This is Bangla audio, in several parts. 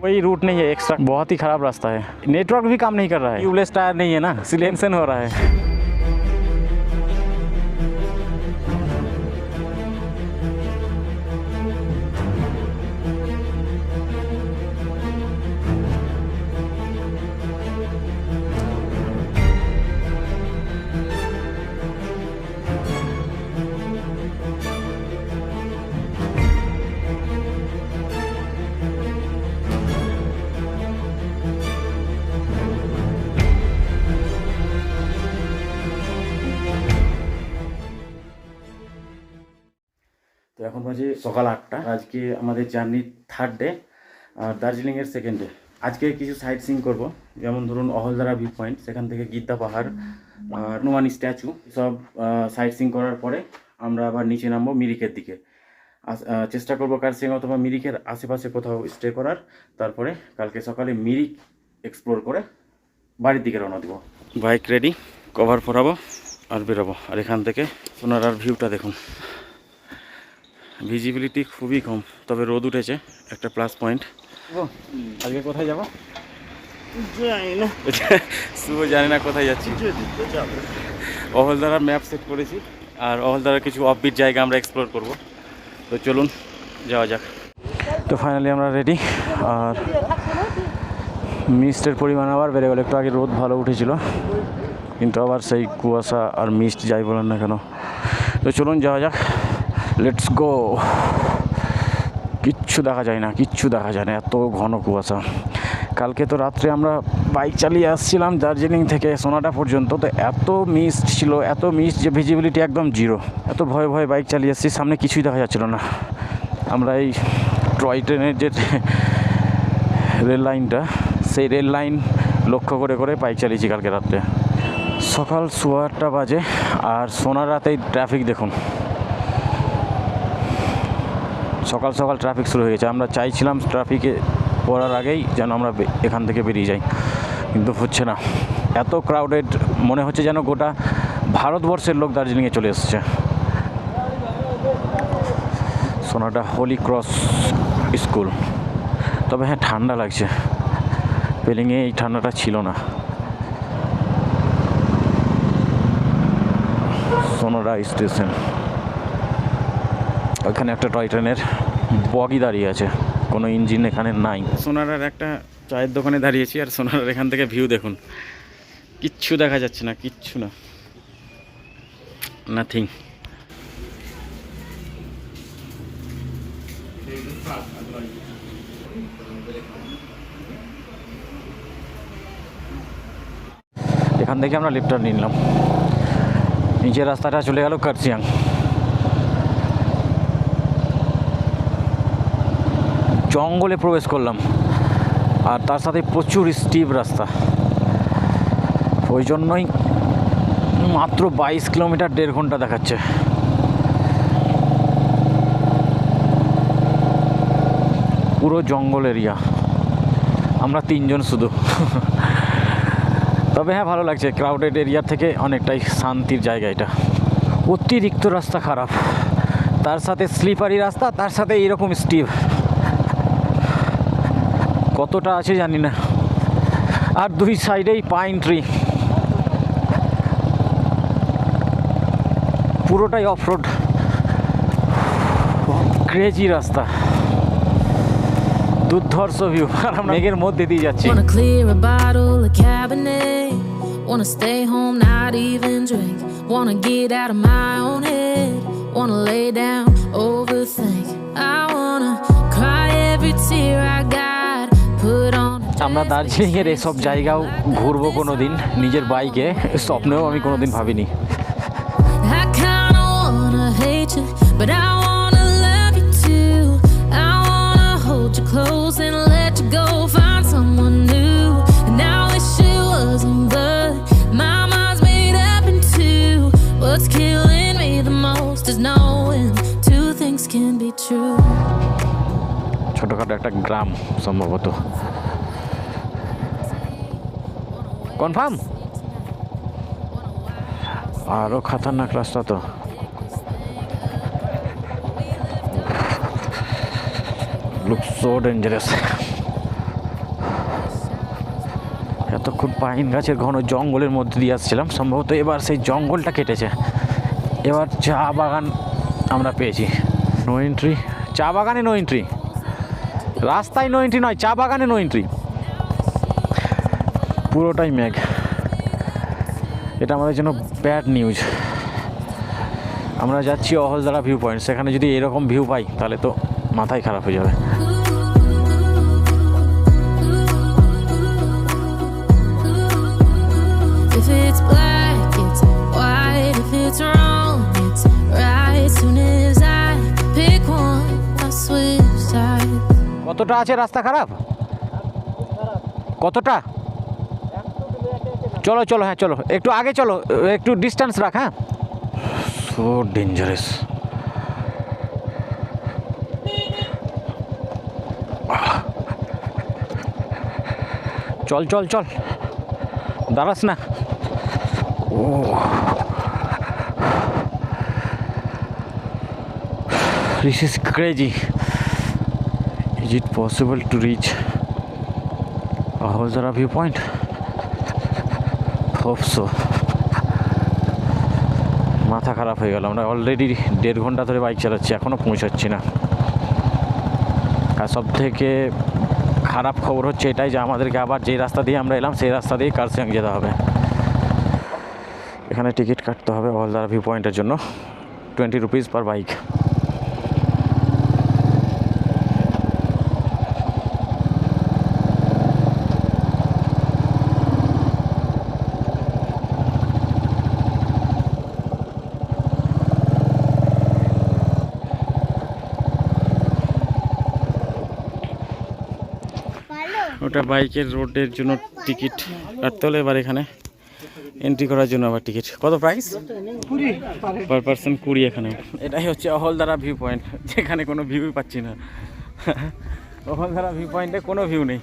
कोई रूट नहीं है एक्स्ट्रा, बहुत ही ख़राब रास्ता है। नेटवर्क भी काम नहीं कर रहा है, ट्यूबलेस टायर नहीं है ना, सिलेंसन हो रहा है। তো এখন বাজে সকাল 8টা। আজকে আমাদের জার্নির থার্ড ডে আর দার্জিলিংয়ের সেকেন্ড ডে। আজকে কিছু সাইট সিইং করবো, যেমন ধরুন অহলদারা ভিউ পয়েন্ট, সেখান থেকে গিদ্দা পাহাড় আর হনুমান স্ট্যাচু, সব সাইট সিইং করার পরে আমরা আবার নিচে নামবো মিরিকের দিকে। চেষ্টা করবো কার্সিয়াং অথবা মিরিকের আশেপাশে কোথাও স্টে করার, তারপরে কালকে সকালে মিরিক এক্সপ্লোর করে বাড়ির দিকে রওনা দেবো। বাইক রেডি, কভার পরাবো আর বেরোবো। আর এখান থেকে সোনারার ভিউটা দেখুন, ভিজিবিলিটি খুবই কম, তবে রোদ উঠেছে, একটা প্লাস পয়েন্ট। আজকে কোথায় যাবো জানি না, শুভ জানি না কোথায় যাচ্ছি। অহলদারার ম্যাপ সেট করেছি, আর অহলদারার কিছু অফবিট জায়গা আমরা এক্সপ্লোর করব। তো চলুন যাওয়া যাক। তো ফাইনালি আমরা রেডি। আর মিস্টের পরিমাণ আবার বেড়ে গেল, একটু আগে রোদ ভালো উঠেছিল, কিন্তু আবার সেই কুয়াশা আর মিস্ট যাই বলেন না কেন। তো চলুন যাওয়া যাক, লেটস গো। কিচ্ছু দেখা যায় না, কিচ্ছু দেখা যায় না, এত ঘন কুয়াশা। কালকে তো রাত্রে আমরা বাইক চালিয়ে আসছিলাম দার্জিলিং থেকে সোনাডা পর্যন্ত, তো এত মিস্ট ছিল, এত মিস্ট যে ভিজিবিলিটি একদম জিরো। এত ভয়ে ভয়ে বাইক চালিয়ে আসছি, সামনে কিছুই দেখা যাচ্ছিল না। আমরা এই টয় ট্রেনের যে রেল লাইনটা, সেই রেল লাইন লক্ষ্য করে করে বাইক চালিয়েছি কালকে রাত্রে। সকাল 8:15 বাজে, আর সোনাডাতেই ট্রাফিক দেখুন। সকাল সকাল ট্রাফিক শুরু হয়ে গেছে। আমরা চাইছিলাম ট্রাফিকে পড়ার আগেই যেন আমরা এখান থেকে বেরিয়ে যাই, কিন্তু হচ্ছে না। এত ক্রাউডেড, মনে হচ্ছে যেন গোটা ভারতবর্ষের লোক দার্জিলিংয়ে চলে এসেছে। Sonada Holy Cross School. তবে হ্যাঁ, ঠান্ডা লাগছে, পেলিংয়ে এই ঠান্ডাটা ছিল না। সোনাডা স্টেশন, ওখানে একটা টয় ট্রেনের বগি দাঁড়িয়ে আছে, কোনো ইঞ্জিন এখানে নাই। সোনারার একটা চায়ের দোকানে দাঁড়িয়েছি, আর সোনারার এখান থেকে ভিউ দেখুন, কিচ্ছু দেখা যাচ্ছে না, কিচ্ছু না, নাথিং। এখান থেকে আমরা লিফটার নিলাম, নিচের রাস্তাটা চলে গেল কার্সিয়াং। জঙ্গলে প্রবেশ করলাম, আর তার সাথে প্রচুর স্টিপ রাস্তা, ওই জন্যই মাত্র 22 কিলোমিটার 1.5 ঘন্টা দেখাচ্ছে। পুরো জঙ্গল এরিয়া, আমরা 3 জন শুধু। তবে হ্যাঁ, ভালো লাগছে, ক্রাউডেড এরিয়া থেকে অনেকটাই শান্তির জায়গা এটা। অতিরিক্ত রাস্তা খারাপ, তার সাথে স্লিপারি রাস্তা, তার সাথে এইরকম স্টিপ, কতটা আছে জানি না। আর দুই সাইডেই পাইন ট্রি, পুরোটাই অফ রোড, ক্রেজি রাস্তা, দুর্ধর্ষ ভিউ। আর আমরা মেঘের মধ্যে দিয়ে যাচ্ছি। Wanna stay home, not even drink. Wanna get out of my own head. Wanna lay down, overthink. I wanna cry every tear I got. Put on. আমরা দার্জিলিংয়ের এসব জায়গাও ঘুরবো কোনোদিন নিজের বাইকে, স্বপ্নেও আমি কোনোদিন ভাবিনি। I kinda wanna hate you, but I wanna love you too. I wanna hold you close and let you go, find someone new. And I wish it wasn't, but my mind's made up in two. What's killing me the most is knowing two things can be true. ছোটখাটো একটা গ্রাম সম্ভবত, কনফার্ম। আরো খতরনাক রাস্তা তো, looks so dangerous. এতক্ষণ পাইন গাছের ঘন জঙ্গলের মধ্যে দিয়ে আসছিলাম, সম্ভবত এবার সেই জঙ্গলটা কেটেছে, এবার চা বাগান আমরা পেয়েছি। নো এন্ট্রি, চা বাগানে নো এন্ট্রি, রাস্তায় নো এন্ট্রি নয়, চা বাগানে নো এন্ট্রি। পুরোটাই মেঘ, এটা আমাদের জন্য ব্যাড নিউজ। আমরা যাচ্ছি অহলদারা ভিউ পয়েন্ট, সেখানে যদি এরকম ভিউ পাই তাহলে তো মাথায় খারাপ হয়ে যাবে। If it's black, it's white. If it's wrong, it's right. Soon as I pick one, I switch sides. কতটা আছে রাস্তা খারাপ? কতটা? চলো চলো, হ্যাঁ চলো, একটু আগে চলো, একটু ডিস্টেন্স রাখ। হ্যাঁ, সো ডেঞ্জারাস। চল চল চল, দাঁড়াস না। ও this is crazy. Is it possible to reach Aholzara viewpoint? Hope so. মাথা খারাপ হয়ে গেল, আমরা অলরেডি 1.5 ঘন্টা ধরে বাইক চালাচ্ছি, এখনও পৌঁছাচ্ছি না। আর সব থেকে খারাপ খবর হচ্ছে এটাই যে আমাদেরকে আবার যেই রাস্তা দিয়ে আমরা এলাম সেই রাস্তা দিয়েই কার্শিয়াং যেতে হবে। এখানে টিকিট কাটতে হবে অহলদারা ভিউ পয়েন্টের জন্য, 20 রুপিস পার বাইক। ওটা বাইকের রোডের জন্য টিকিট কাটতে হলে এবার এখানে এন্ট্রি করার জন্য আবার টিকিট। কত প্রাইস? 20 পার পারসন, 20 এখানে। এটাই হচ্ছে অহলদারা ভিউ পয়েন্ট, যেখানে কোনো ভিউই পাচ্ছি না। অহলদারা ভিউ পয়েন্টে কোনো ভিউ নেই।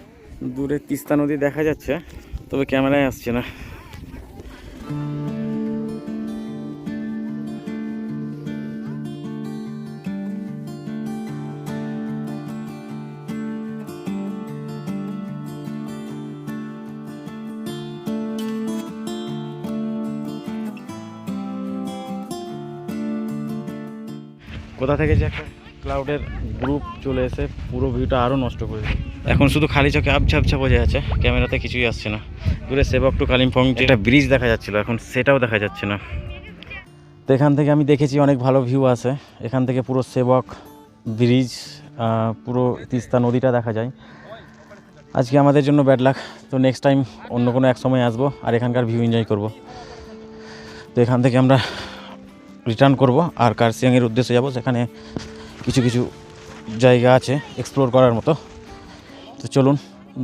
দূরে তিস্তা নদী দেখা যাচ্ছে, তবে ক্যামেরায় আসছে না। কোথা থেকে যে একটা ক্লাউডের গ্রুপ চলে এসে পুরো ভিউটা আরও নষ্ট করে দিল। এখন শুধু খালি চোখে আবছা আবছা বোঝা যাচ্ছে, ক্যামেরাতে কিছুই আসছে না। দূরে সেবক টু কালিম্পং যেটা ব্রিজ দেখা যাচ্ছিলো, এখন সেটাও দেখা যাচ্ছে না। তো এখান থেকে আমি দেখেছি অনেক ভালো ভিউ আছে, এখান থেকে পুরো সেবক ব্রিজ, পুরো তিস্তা নদীটা দেখা যায়। আজকে আমাদের জন্য ব্যাড লাক, তো নেক্সট টাইম অন্য কোনো এক সময় আসবো আর এখানকার ভিউ এনজয় করব। তো এখান থেকে আমরা রিটার্ন করব আর কার্শিয়াংয়ের উদ্দেশ্যে যাব, সেখানে কিছু কিছু জায়গা আছে এক্সপ্লোর করার মতো। তো চলুন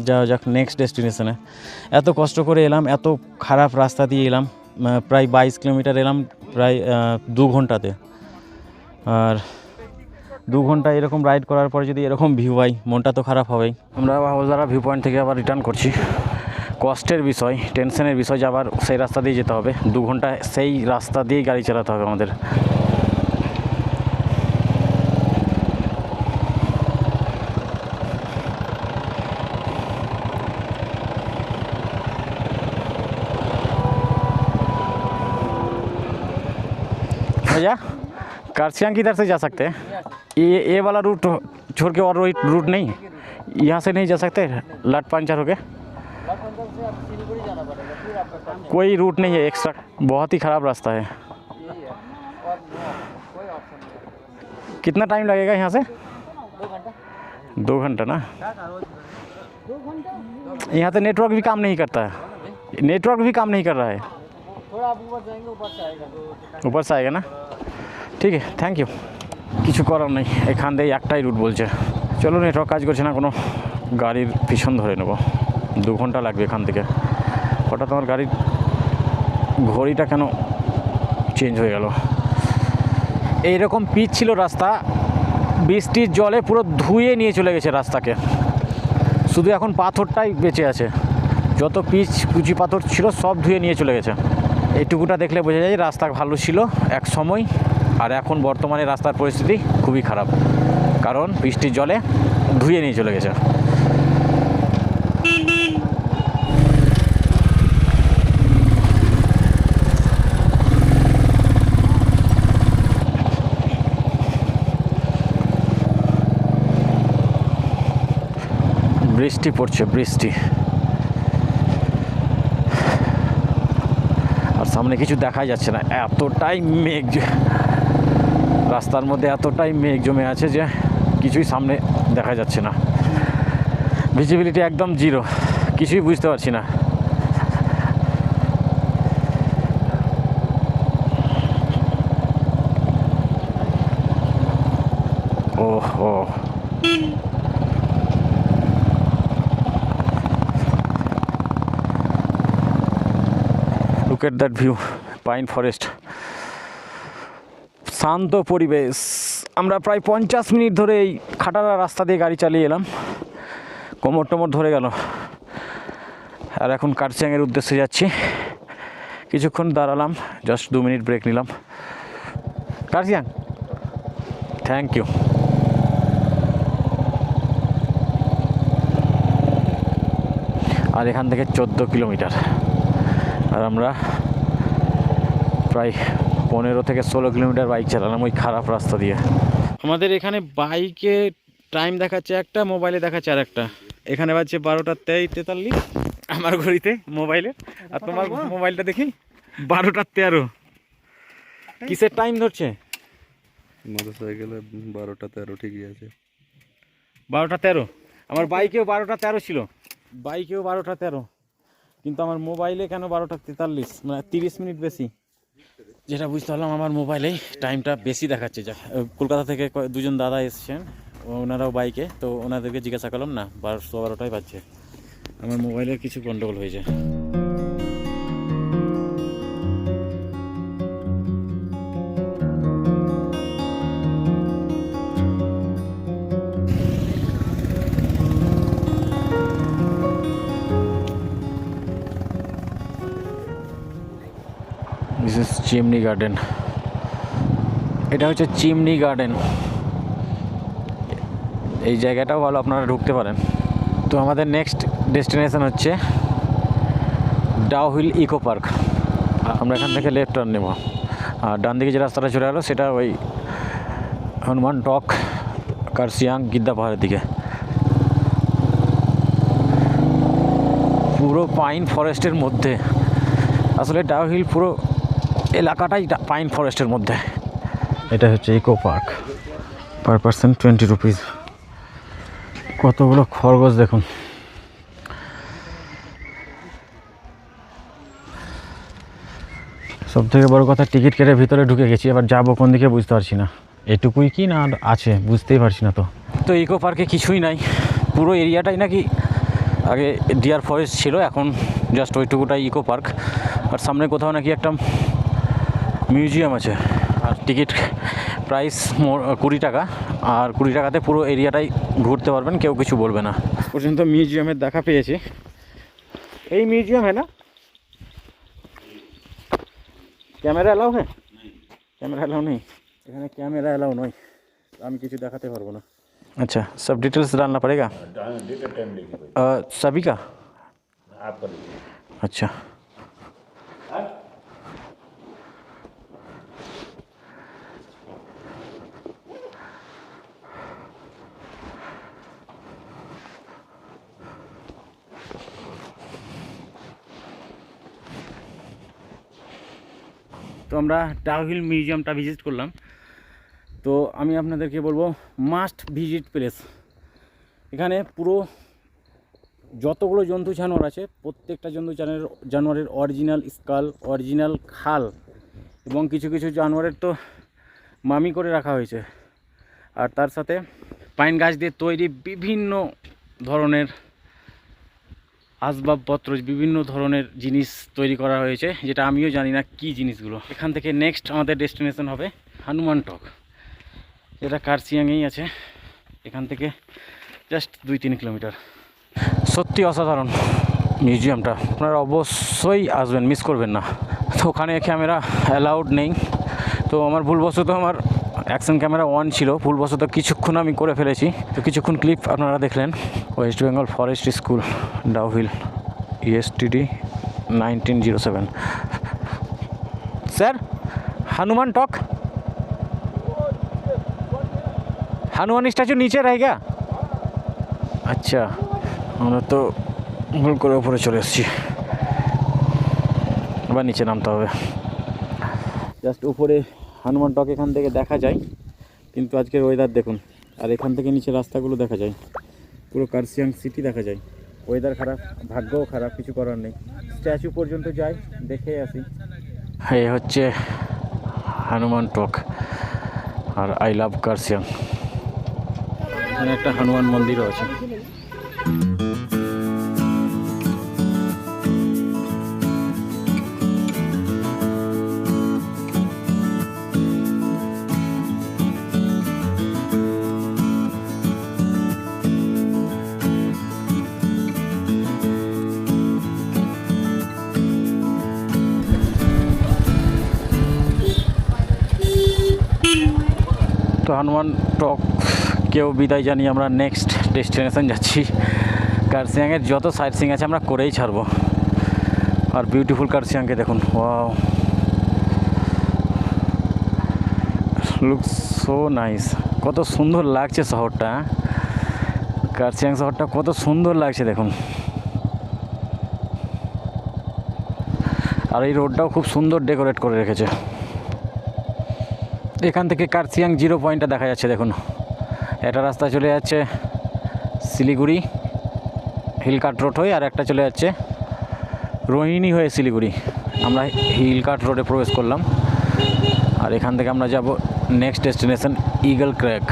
যাওয়া যাক নেক্সট ডেস্টিনেশনে। এত কষ্ট করে এলাম, এত খারাপ রাস্তা দিয়ে এলাম, প্রায় 22 কিলোমিটার এলাম প্রায় 2 ঘন্টাতে। আর 2 ঘন্টা এরকম রাইড করার পরে যদি এরকম ভিউ হয়, মনটা তো খারাপ হবেই। আমরা অহলদারা ভিউ পয়েন্ট থেকে আবার রিটার্ন করছি। কষ্টের বিষয়, টেনশনের বিষয় যে আবার সেই রাস্তা দিয়ে যেতে হবে, 2 ঘন্টা সেই রাস্তা দিয়েই গাড়ি চালাতে হবে আমাদের। भैया कार्सियांग किधर से जा सकते हैं? ये वाला रूट छोड़ के और रूट नहीं, यहाँ से नहीं जा सकते? लट पंचर हो गए, कोई रूट नहीं है एक्स्ट्रा, बहुत ही ख़राब रास्ता है। कितना टाइम लगेगा यहाँ से? 2 घंटा ना। यहाँ से नेटवर्क भी काम नहीं करता है, नेटवर्क भी काम नहीं कर रहा है। थोड़ा आप ऊपर जाएंगे, ऊपर से आएगा ना। ঠিক আছে, থ্যাংক ইউ। কিছু করার নেই, এখান দিয়ে একটাই রুট বলছে। চলো, নেটওয়ার্ক কাজ করছে না, কোনো গাড়ির পিছন ধরে নেব। 2 ঘন্টা লাগবে এখান থেকে। হঠাৎ আমার গাড়ির ঘড়িটা কেন চেঞ্জ হয়ে গেল? এইরকম পিচ ছিল রাস্তা, বৃষ্টির জলে পুরো ধুয়ে নিয়ে চলে গেছে রাস্তাকে, শুধু এখন পাথরটাই বেঁচে আছে। যত পিচ কুচি পাথর ছিল সব ধুয়ে নিয়ে চলে গেছে। এইটুকুটা দেখলে বোঝা যায় রাস্তা ভালো ছিল এক সময়, আর এখন বর্তমানে রাস্তার পরিস্থিতি খুবই খারাপ, কারণ বৃষ্টির জলে ধুয়ে নিয়ে চলে গেছে। বৃষ্টি পড়ছে, বৃষ্টি। আর সামনে কিছু দেখা যাচ্ছে না, এতটাই মেঘ, রাস্তার মধ্যে এতটাই মেঘ জমে আছে যে কিছুই সামনে দেখা যাচ্ছে না। ভিজিবিলিটি একদম জিরো, কিছুই বুঝতে পারছি না। ওহো, look at that view, pine forest, শান্ত পরিবেশ। আমরা প্রায় 50 মিনিট ধরে এই খাটারা রাস্তা দিয়ে গাড়ি চালিয়ে এলাম, কোমর টোমর ধরে গেল। আর এখন কার্শিয়াংয়ের উদ্দেশ্যে যাচ্ছি। কিছুক্ষণ দাঁড়ালাম, জাস্ট 2 মিনিট ব্রেক নিলাম। Kurseong, thank you. আর এখান থেকে 14 কিলোমিটার, আর আমরা প্রায় 15 থেকে 16 কিলোমিটার বাইক চালালাম ওই খারাপ রাস্তা দিয়ে। আমাদের এখানে বাইকে টাইম দেখাচ্ছে একটা, মোবাইলে দেখাচ্ছে আর একটা। এখানে বাজছে 12টা 43 আমার ঘড়িতে মোবাইলে, আর তোমার মোবাইলটা দেখি 12টা 13। কিসের টাইম ধরছে? মোটরসাইকেলে 12টা 13 ঠিকই আছে। 12টা 13, আমার বাইকেও 12টা 13 ছিল, বাইকেও 12টা 13, কিন্তু আমার মোবাইলে কেন 12টা 43, মানে 30 মিনিট বেশি। যেটা বুঝতে পারলাম আমার মোবাইলেই টাইমটা বেশি দেখাচ্ছে। যা কলকাতা থেকে দুজন দাদা এসছেন, ওনারাও বাইকে, তো ওনাদেরকে জিজ্ঞাসা করলাম, না 12টাই বাজছে। আমার মোবাইলের কিছু গন্ডগোল হয়েছে। This is chimney garden. এটা হচ্ছে চিমনি গার্ডেন। এই জায়গাটাও ভালো, আপনারা ঢুকতে পারেন। তো আমাদের নেক্সট ডেস্টিনেশন হচ্ছে ডাউহিল ইকো পার্ক। আমরা এখান থেকে লেফট টার্ন নেব, আর ডান দিকে যে রাস্তাটা চলে গেলো সেটা ওই হনুমান টক, কার্শিয়াং, গিদ্দা পাহাড়ের দিকে। পুরো পাইন ফরেস্টের মধ্যে, আসলে ডাউহিল পুরো এলাকাটাই পাইন ফরেস্টের মধ্যে। এটা হচ্ছে eco park, per person 20 rupees. কতগুলো খরগোশ দেখুন। সব থেকে বড় কথা, টিকিট কেটে ভিতরে ঢুকে গেছি, এবার যাবো কোন দিকে বুঝতে পারছি না। এটুকুই কি না আছে বুঝতেই পারছি না। তো ইকো পার্কে কিছুই নাই, পুরো এরিয়াটাই নাকি আগে ডিয়ার ফরেস্ট ছিল, এখন জাস্ট ওইটুকুটাই ইকো পার্ক। আর সামনে কোথাও নাকি একটা মিউজিয়াম আছে, আর টিকিট প্রাইস 20 টাকা, আর 20 টাকাতে পুরো এরিয়াটাই ঘুরতে পারবেন, কেউ কিছু বলবে না। পর্যন্ত মিউজিয়ামের দেখা পেয়েছি। এই মিউজিয়াম হ্যাঁ না, ক্যামেরা এলাও হ্যাঁ, ক্যামেরা এলাও নেই এখানে, ক্যামেরা এলাও নয়, আমি কিছু দেখাতে পারবো না। अच्छा, सब डिटेल्स डालना पड़ेगा? सभी का? अच्छा, তো আমরা ডাউহিল মিউজিয়ামটা ভিজিট করলাম। তো আমি আপনাদেরকে বলবো মাস্ট ভিজিট প্লেস। এখানে পুরো যতগুলো জন্তু জানোয়ার আছে, প্রত্যেকটা জন্তু জানোয়ারের অরিজিনাল স্কাল, অরিজিনাল খাল, এবং কিছু কিছু জানোয়ারের তো মামি করে রাখা হয়েছে। আর তার সাথে পাইন গাছ দিয়ে তৈরি বিভিন্ন ধরনের আসবাবপত্র, বিভিন্ন ধরনের জিনিস তৈরি করা হয়েছে, যেটা আমিও জানি না কী জিনিসগুলো। এখান থেকে নেক্সট আমাদের ডেস্টিনেশন হবে হনুমান টক, যেটা কার্শিয়াংয়েই আছে। এখান থেকে জাস্ট 2-3 কিলোমিটার। সত্যি অসাধারণ মিউজিয়ামটা, আপনারা অবশ্যই আসবেন, মিস করবেন না। তো ওখানে ক্যামেরা অ্যালাউড নেই, তো আমার ভুলবশত আমার অ্যাকশন ক্যামেরা অন ছিল, ভুলবশত কিছুক্ষণ আমি করে ফেলেছি। তো কিছুক্ষণ ক্লিপ আপনারা দেখলেন। West Bengal forest school, Dowhill, ESTD 1907। Sir, Hanuman talk, Hanuman statue नीचे रहेगा? अच्छा, আমরা তো ভুল করে উপরে চলে এসেছি, আবার নিচে নামতে হবে। জাস্ট উপরে হনুমান টক এখান থেকে দেখা যায়, কিন্তু আজকের ওয়েদার দেখুন, আর এখান থেকে নিচে রাস্তাগুলো দেখা যায়, পুরো কার্সিয়াং সিটি দেখা যায়। ওয়েদার খারাপ, ভাগ্যও খারাপ, কিছু করার নেই। স্ট্যাচু পর্যন্ত যাই, দেখে আসি। এই হচ্ছে হনুমান টক আর আই লাভ কার্সিয়াং। এখানে একটা হনুমান মন্দিরও আছে। তো হনুমান টক কেউ বিদায় জানিয়ে আমরা নেক্সট ডেস্টিনেশন যাচ্ছি। কার্সিয়াংয়ের যত সাইট সিং আছে আমরা করেই ছাড়বো। আর বিউটিফুল কার্সিয়াংকে দেখুন, ওয়াও, লুকস সো নাইস। কত সুন্দর লাগছে শহরটা, কার্সিয়াং শহরটা কত সুন্দর লাগছে দেখুন। আর এই রোডটাও খুব সুন্দর ডেকোরেট করে রেখেছে। এখান থেকে কার্সিয়াং 0 পয়েন্টটা দেখা যাচ্ছে দেখুন। একটা রাস্তা চলে যাচ্ছে শিলিগুড়ি হিলকাট রোড হয়ে, আর একটা চলে যাচ্ছে রোহিণী হয়ে শিলিগুড়ি। আমরা হিলকাট রোডে প্রবেশ করলাম, আর এখান থেকে আমরা যাব নেক্সট ডেস্টিনেশন ইগল ক্র্যাগ।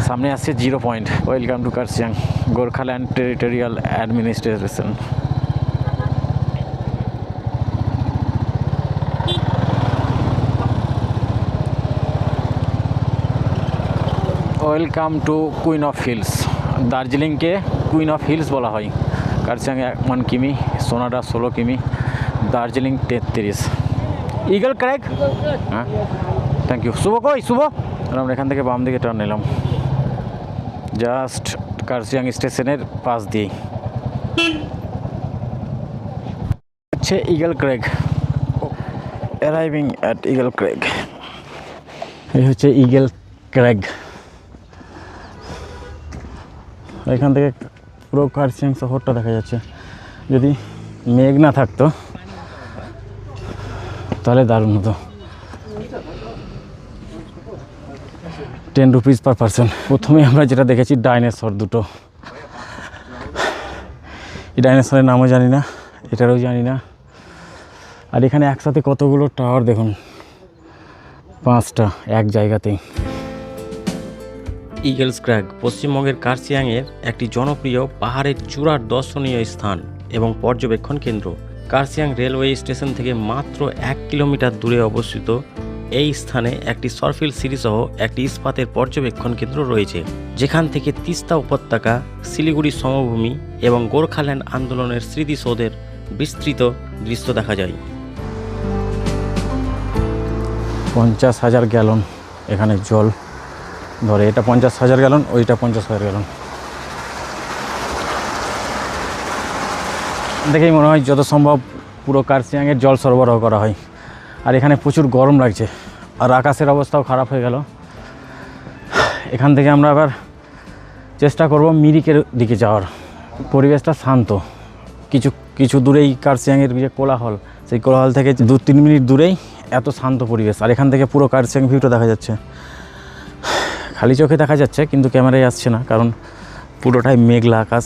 সামনে আসছে 0 point. Welcome to Kurseong, Gorkhaland territorial administration. Welcome to queen of hills. দার্জিলিংকে কুইন অফ হিলস বলা হয়। কার্সিয়াং 1 কিমি, সোনাডা 16 কিমি, দার্জিলিং 33। ইগল ক্র্যাগ, হ্যাঁ, থ্যাংক ইউ। শুভ কই শুভ? আমরা এখান থেকে বাম দিকে টার্ন নিলাম, জাস্ট কার্সিয়াং স্টেশনের পাশ দিয়েই হচ্ছে eagle crag. Arriving at eagle crag. এই হচ্ছে ইগল ক্র্যাগ। এখান থেকে পুরো কার্সিয়াং শহরটা দেখা যাচ্ছে। যদি মেঘ না থাকতো তাহলে দারুণ হতো। 10 রুপিস পার পারসন। প্রথমে আমরা যেটা দেখেছি ডাইনোসর দুটো। এই ডাইনোসরের নামও জানি না, এটারও জানি না। আর এখানে একসাথে কতগুলো টাওয়ার দেখুন, 5টা এক জায়গাতেই। ইগলস ক্র্যাগ পশ্চিমবঙ্গের কার্সিয়াংয়ের একটি জনপ্রিয় পাহাড়ের চূড়ার দর্শনীয় স্থান এবং পর্যবেক্ষণ কেন্দ্র। কার্সিয়াং রেলওয়ে স্টেশন থেকে মাত্র 1 কিলোমিটার দূরে অবস্থিত এই স্থানে একটি সরফিল সিঁড়ি সহ একটি ইস্পাতের পর্যবেক্ষণ কেন্দ্র রয়েছে, যেখান থেকে তিস্তা উপত্যকা, শিলিগুড়ি সমভূমি এবং গোর্খাল্যান্ড আন্দোলনের স্মৃতিসৌধের বিস্তৃত দৃশ্য দেখা যায়। 50,000 গ্যালন এখানে জল ধরে। এটা 50,000 গ্যালন, ওইটা 50,000 গ্যালন। দেখেই মনে হয় যত সম্ভব পুরো কার্সিয়াংয়ের জল সরবরাহ করা হয়। আর এখানে প্রচুর গরম লাগছে, আর আকাশের অবস্থাও খারাপ হয়ে গেল। এখান থেকে আমরা আবার চেষ্টা করব মিরিকের দিকে যাওয়ার। পরিবেশটা শান্ত, কিছু দূরেই কার্সিয়াংয়ের যে কোলাহল, সেই কোলাহল থেকে 2-3 মিনিট দূরেই এত শান্ত পরিবেশ। আর এখান থেকে পুরো কার্সিয়াং ভিউটা দেখা যাচ্ছে। খালি চোখে দেখা যাচ্ছে, কিন্তু ক্যামেরায় আসছে না, কারণ পুরোটাই মেঘলা আকাশ।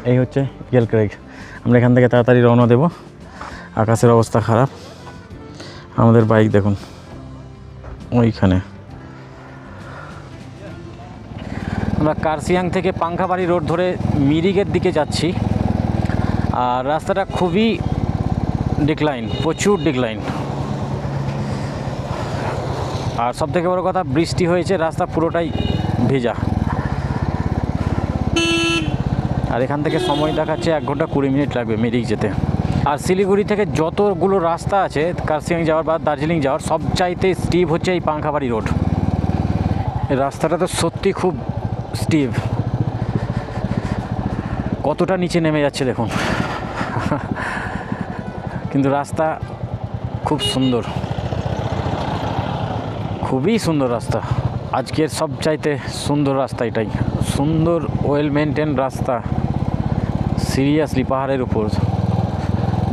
এই হচ্ছে ইগল ক্র্যাগ। আমরা এখান থেকে তাড়াতাড়ি রওনা দেব। আকাশের অবস্থা খারাপ। আমাদের বাইক দেখুন ওইখানে। আমরা কার্সিয়াং থেকে পাংখাবাড়ি রোড ধরে মিরিকের দিকে যাচ্ছি। আর রাস্তাটা খুবই ডিক্লাইন, প্রচুর ডিক্লাইন। আর সবথেকে বড় কথা, বৃষ্টি হয়েছে, রাস্তা পুরোটাই ভেজা। আর এখান থেকে সময় দেখাচ্ছে 1 ঘন্টা 20 মিনিট লাগবে মিরিক যেতে। আর শিলিগুড়ি থেকে যতগুলো রাস্তা আছে কার্সিয়াং যাওয়ার বা দার্জিলিং যাওয়ার, সবচাইতে স্টিভ হচ্ছে এই পাংখাবাড়ি রোড। এই রাস্তাটা তো সত্যি খুব স্টিভ। কতটা নিচে নেমে যাচ্ছে দেখুন। কিন্তু রাস্তা খুব সুন্দর, খুবই সুন্দর রাস্তা। আজকের সবচাইতে সুন্দর রাস্তা এটাই, সুন্দর ওয়েল মেনটেন রাস্তা, সিরিয়াসলি পাহাড়ের উপর,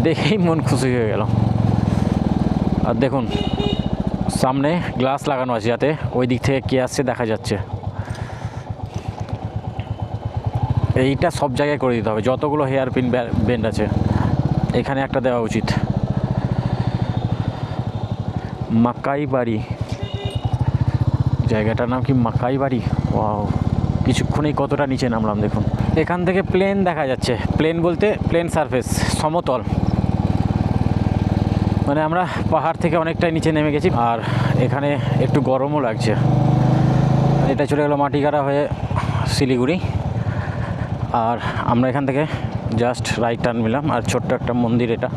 দেখেই মন খুশি হয়ে গেল। আর দেখুন সামনে গ্লাস লাগানো আছে যাতে ওই দিক থেকে কে আসছে দেখা যাচ্ছে। এইটা সব জায়গায় করে দিতে হবে, যতগুলো হেয়ার পিন বেন্ড আছে এখানে একটা দেওয়া উচিত। মাকাই বাড়ি, জায়গাটার নাম কি মাকাই বাড়ি। ওয়াও, কিছুক্ষণেই কতটা নিচে নামলাম দেখুন। এখান থেকে প্লেন দেখা যাচ্ছে, প্লেন বলতে প্লেন সারফেস, সমতল, মানে আমরা পাহাড় থেকে অনেকটাই নিচে নেমে গেছি। আর এখানে একটু গরমও লাগছে। এটা চলে গেলো মাটিগাড়া হয়ে শিলিগুড়ি। আর আমরা এখান থেকে জাস্ট রাইট টার্ন নিলাম। আর ছোট্ট একটা মন্দির এটা।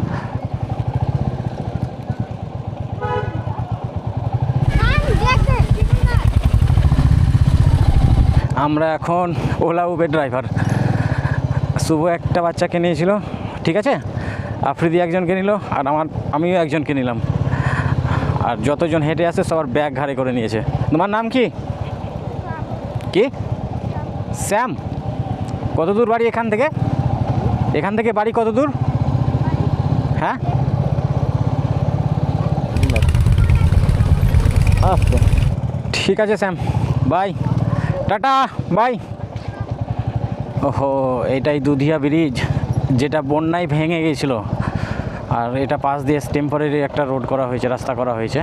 আমরা এখন ওলা উবের ড্রাইভার। শুভ একটা বাচ্চাকে নিয়েছিল, ঠিক আছে, আফ্রিদি একজনকে নিল, আর আমিও একজনকে নিলাম। আর যতজন হেঁটে আসে সবার ব্যাগ ঘাড়ে করে নিয়েছে। তোমার নাম কি? কি? শ্যাম। কত দূর বাড়ি এখান থেকে? এখান থেকে বাড়ি কত দূর? হ্যাঁ, আচ্ছা ঠিক আছে শ্যাম, বাই, টাটা, বাই। ওহো, এটাই দুধিয়া ব্রিজ, যেটা বন্যায় ভেঙে গিয়েছিল। আর এটা পাশ দিয়ে টেম্পোরারি একটা রোড করা হয়েছে, রাস্তা করা হয়েছে।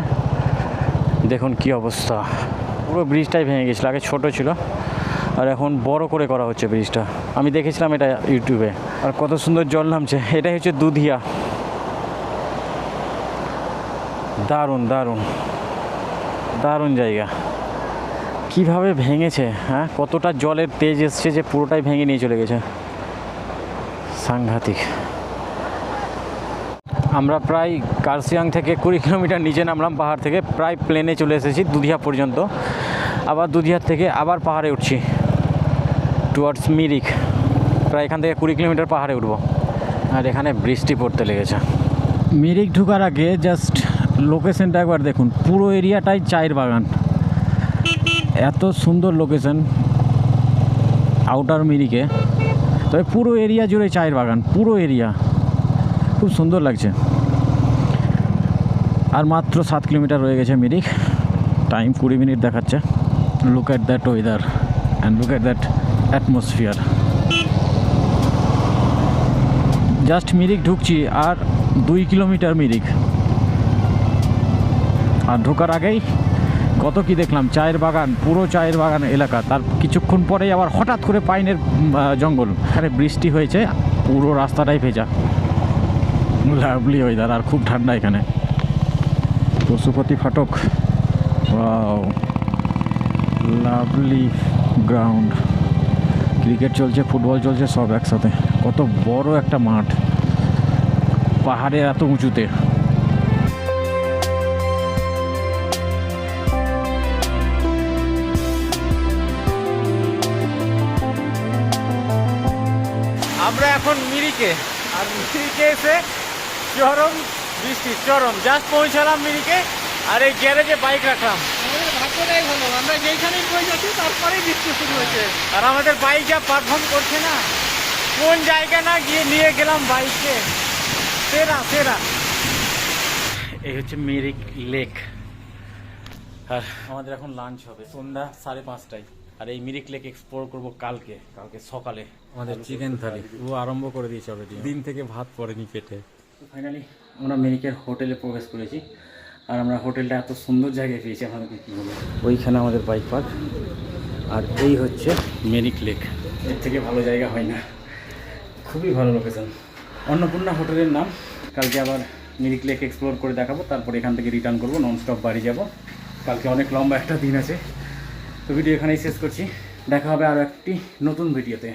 দেখুন কি অবস্থা, পুরো ব্রিজটাই ভেঙে গেছিলো। আগে ছোট ছিল আর এখন বড় করে করা হচ্ছে ব্রিজটা। আমি দেখেছিলাম এটা ইউটিউবে। আর কত সুন্দর জল নামছে। এটাই হচ্ছে দুধিয়া। দারুণ দারুণ দারুণ জায়গা। কিভাবে ভেঙেছে, হ্যাঁ, কতটা জলের তেজ এসছে যে পুরোটাই ভেঙে নিয়ে চলে গেছে। সাংঘাতিক। আমরা প্রায় কার্শিয়াং থেকে 20 কিলোমিটার নিচে নামলাম পাহাড় থেকে। প্রায় প্লেনে চলে এসেছি দুধিয়া পর্যন্ত। আবার দুধিয়ার থেকে আবার পাহাড়ে উঠছি টুয়ার্ডস মিরিক। প্রায় এখান থেকে 20 কিলোমিটার পাহাড়ে উঠব। আর এখানে বৃষ্টি পড়তে লেগেছে। মিরিক ঢোকার আগে জাস্ট লোকেশনটা একবার দেখুন। পুরো এরিয়াটাই চায়ের বাগান। এত সুন্দর লোকেশন আউটার মিরিকে, তবে পুরো এরিয়া জুড়ে চায়ের বাগান, পুরো এরিয়া খুব সুন্দর লাগছে। আর মাত্র 7 কিলোমিটার রয়ে গেছে মিরিক। টাইম 20 মিনিট দেখাচ্ছে। Look at that weather and look at that atmosphere. Just Mirik ঢুকছি আর 2 কিলোমিটার মিরিক। আর ঢোকার আগেই কত কি দেখলাম, চায়ের বাগান, পুরো চায়ের বাগান এলাকা। তার কিছুক্ষণ পরেই আবার হঠাৎ করে পাইনের জঙ্গল। এখানে বৃষ্টি হয়েছে, পুরো রাস্তাটাই ভেজা। লাভলি ওয়েদার আর খুব ঠান্ডা এখানে। পশুপতি ফাটক, ওয়াও, লাভলি গ্রাউন্ড। ক্রিকেট চলছে, ফুটবল চলছে, সব একসাথে। কত বড় একটা মাঠ, পাহাড়ে এত উঁচুতে। আমরা এখন মিরিকে। আর মিরিকে এসে চরম বৃষ্টি, চরম। জাস্ট পৌঁছালাম মিরিকে আর এই গ্যারেজে বাইক রাখলাম। আমাদের ভাগ্যটাই ভালো, আমরা যেইখানেই পৌঁছাচ্ছি তারপরেই বৃষ্টি শুরু হয়েছে। আর আমাদের বাইক যা পারফর্ম করছে না, কোন জায়গা না গিয়ে নিয়ে গেলাম বাইককে, সেরা সেরা। এই হচ্ছে মিরিক লেক। আর আমাদের এখন লাঞ্চ হবে সন্ধ্যা 5:30টায়। আর এই মিরিক লেক এক্সপ্লোর করবো কালকে সকালে। আমাদের চিকেন থালি ও আরম্ভ করে দিয়েছে অলরেডি, দিন থেকে ভাত পড়েনি পেটে। ফাইনালি আমরা মিরিকের হোটেলে প্রবেশ করেছি। আর আমরা হোটেলটা এত সুন্দর জায়গায় পেয়েছি, আমাদেরকে কী বলবো। ওইখানে আমাদের বাইক পার্ক। আর এই হচ্ছে মিরিক লেক। এর থেকে ভালো জায়গা হয় না, খুবই ভালো লোকেশন। অন্নপূর্ণা হোটেলের নাম। কালকে আবার মিরিক লেক এক্সপ্লোর করে দেখাবো, তারপর এখান থেকে রিটার্ন করবো, ননস্টপ বাড়ি যাব। কালকে অনেক লম্বা একটা দিন আছে। তো ভিডিও এখানেই শেষ করছি। দেখা হবে আরও একটি নতুন ভিডিওতে।